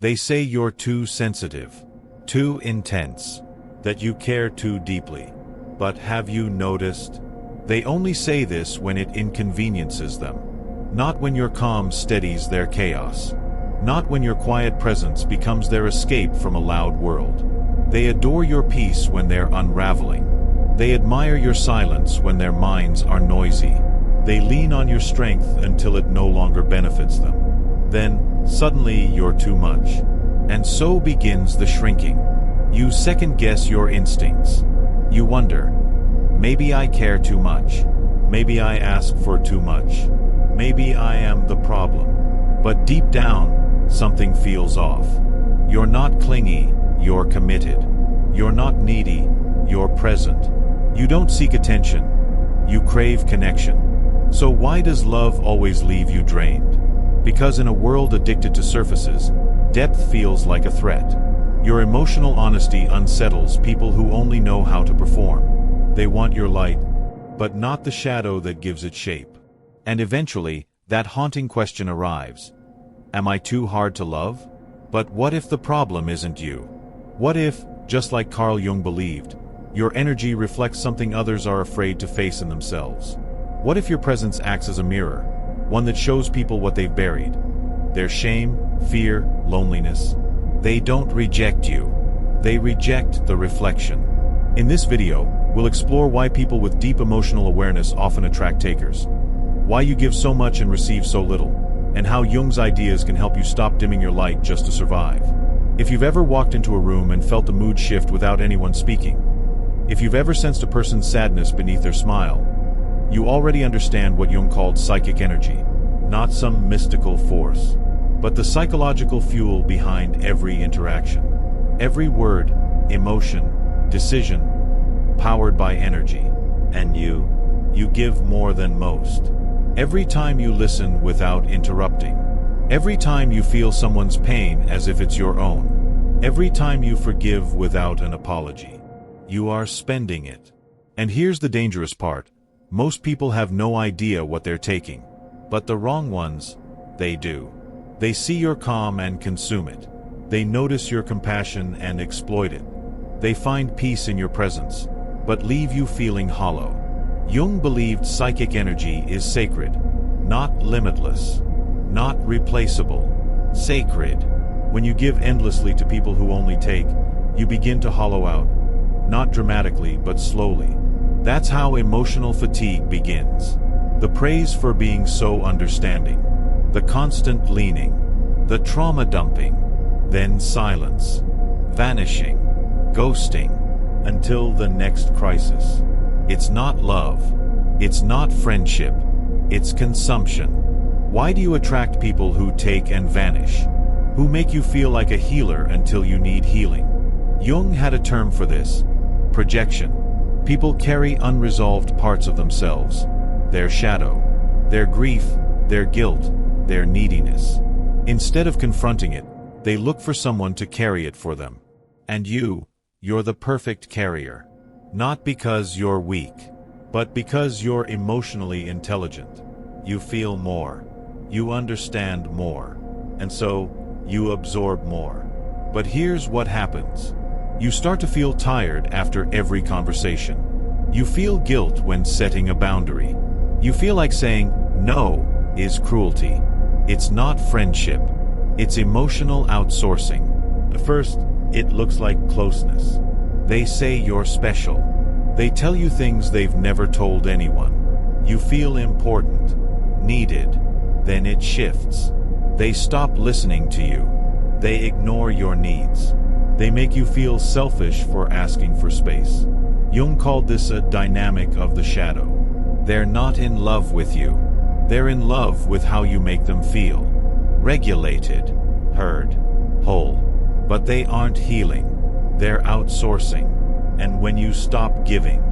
They say you're too sensitive, too intense, that you care too deeply. But have you noticed? They only say this when it inconveniences them. Not when your calm steadies their chaos. Not when your quiet presence becomes their escape from a loud world. They adore your peace when they're unraveling. They admire your silence when their minds are noisy. They lean on your strength until it no longer benefits them. Then, suddenly, you're too much. And so begins the shrinking. You second-guess your instincts. You wonder, maybe I care too much. Maybe I ask for too much. Maybe I am the problem. But deep down, something feels off. You're not clingy, you're committed. You're not needy, you're present. You don't seek attention, you crave connection. So why does love always leave you drained? Because in a world addicted to surfaces, depth feels like a threat. Your emotional honesty unsettles people who only know how to perform. They want your light, but not the shadow that gives it shape. And eventually, that haunting question arrives. Am I too hard to love? But what if the problem isn't you? What if, just like Carl Jung believed, your energy reflects something others are afraid to face in themselves? What if your presence acts as a mirror, one that shows people what they've buried? Their shame, fear, loneliness. They don't reject you. They reject the reflection. In this video, we'll explore why people with deep emotional awareness often attract takers, why you give so much and receive so little, and how Jung's ideas can help you stop dimming your light just to survive. If you've ever walked into a room and felt the mood shift without anyone speaking, if you've ever sensed a person's sadness beneath their smile, you already understand what Jung called psychic energy, not some mystical force, but the psychological fuel behind every interaction. Every word, emotion, decision, powered by energy. And you give more than most. Every time you listen without interrupting. Every time you feel someone's pain as if it's your own. Every time you forgive without an apology. You are spending it. And here's the dangerous part. Most people have no idea what they're taking. But the wrong ones, they do. They see your calm and consume it. They notice your compassion and exploit it. They find peace in your presence, but leave you feeling hollow. Jung believed psychic energy is sacred, not limitless, not replaceable, sacred. When you give endlessly to people who only take, you begin to hollow out, not dramatically but slowly. That's how emotional fatigue begins. The praise for being so understanding, the constant leaning, the trauma dumping, then silence, vanishing, ghosting, until the next crisis. It's not love, it's not friendship, it's consumption. Why do you attract people who take and vanish? Who make you feel like a healer until you need healing? Jung had a term for this: projection. People carry unresolved parts of themselves, their shadow, their grief, their guilt, their neediness. Instead of confronting it, they look for someone to carry it for them. And you're the perfect carrier. Not because you're weak, but because you're emotionally intelligent. You feel more. You understand more. And so, you absorb more. But here's what happens. You start to feel tired after every conversation. You feel guilt when setting a boundary. You feel like saying no is cruelty. It's not friendship. It's emotional outsourcing. At first, it looks like closeness. They say you're special. They tell you things they've never told anyone. You feel important, needed. Then it shifts. They stop listening to you. They ignore your needs. They make you feel selfish for asking for space. Jung called this a dynamic of the shadow. They're not in love with you. They're in love with how you make them feel. Regulated, heard, whole. But they aren't healing. They're outsourcing. And when you stop giving,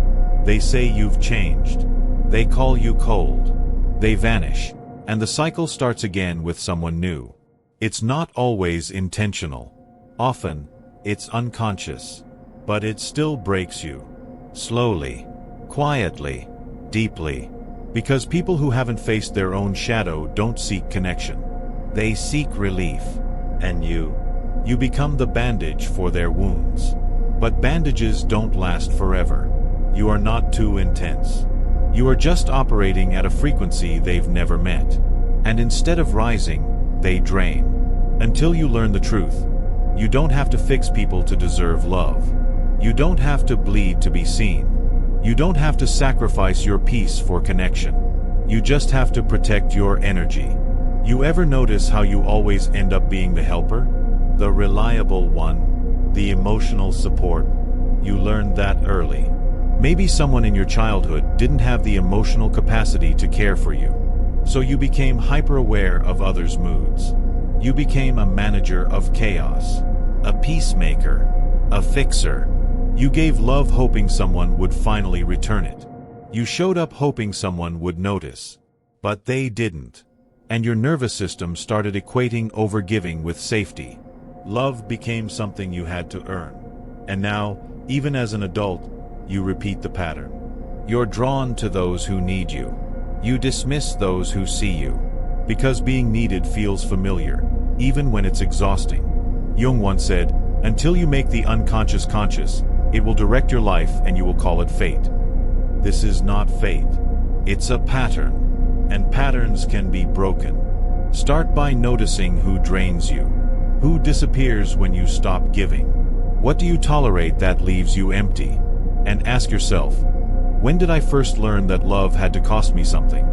they say you've changed. They call you cold. They vanish. And the cycle starts again with someone new. It's not always intentional. Often, it's unconscious. But it still breaks you. Slowly, quietly, deeply. Because people who haven't faced their own shadow don't seek connection. They seek relief. And You become the bandage for their wounds. But bandages don't last forever. You are not too intense. You are just operating at a frequency they've never met. And instead of rising, they drain. Until you learn the truth. You don't have to fix people to deserve love. You don't have to bleed to be seen. You don't have to sacrifice your peace for connection. You just have to protect your energy. You ever notice how you always end up being the helper? The reliable one? The emotional support? You learned that early. Maybe someone in your childhood didn't have the emotional capacity to care for you. So you became hyper-aware of others' moods. You became a manager of chaos. A peacemaker. A fixer. You gave love hoping someone would finally return it. You showed up hoping someone would notice. But they didn't. And your nervous system started equating overgiving with safety. Love became something you had to earn. And now, even as an adult, you repeat the pattern. You're drawn to those who need you. You dismiss those who see you. Because being needed feels familiar, even when it's exhausting. Jung once said, "Until you make the unconscious conscious, it will direct your life and you will call it fate." This is not fate. It's a pattern. And patterns can be broken. Start by noticing who drains you. Who disappears when you stop giving? What do you tolerate that leaves you empty? And ask yourself, when did I first learn that love had to cost me something?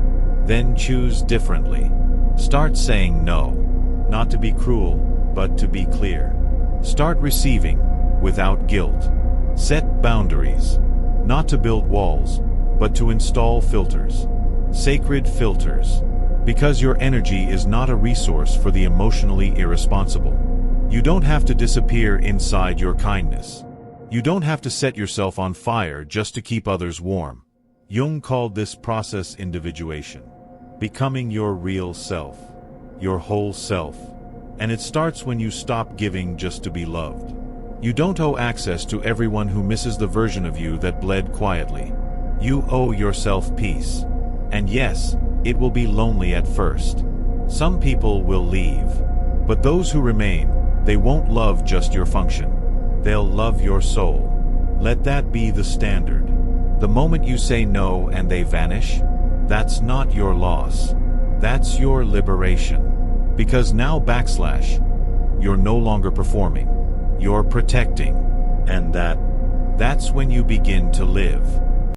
Then choose differently. Start saying no. Not to be cruel, but to be clear. Start receiving, without guilt. Set boundaries. Not to build walls, but to install filters. Sacred filters. Because your energy is not a resource for the emotionally irresponsible. You don't have to disappear inside your kindness. You don't have to set yourself on fire just to keep others warm. Jung called this process individuation. Becoming your real self. Your whole self. And it starts when you stop giving just to be loved. You don't owe access to everyone who misses the version of you that bled quietly. You owe yourself peace. And yes, it will be lonely at first. Some people will leave. But those who remain, they won't love just your function. They'll love your soul. Let that be the standard. The moment you say no and they vanish, that's not your loss. That's your liberation. Because now you're no longer performing. You're protecting. And that's when you begin to live.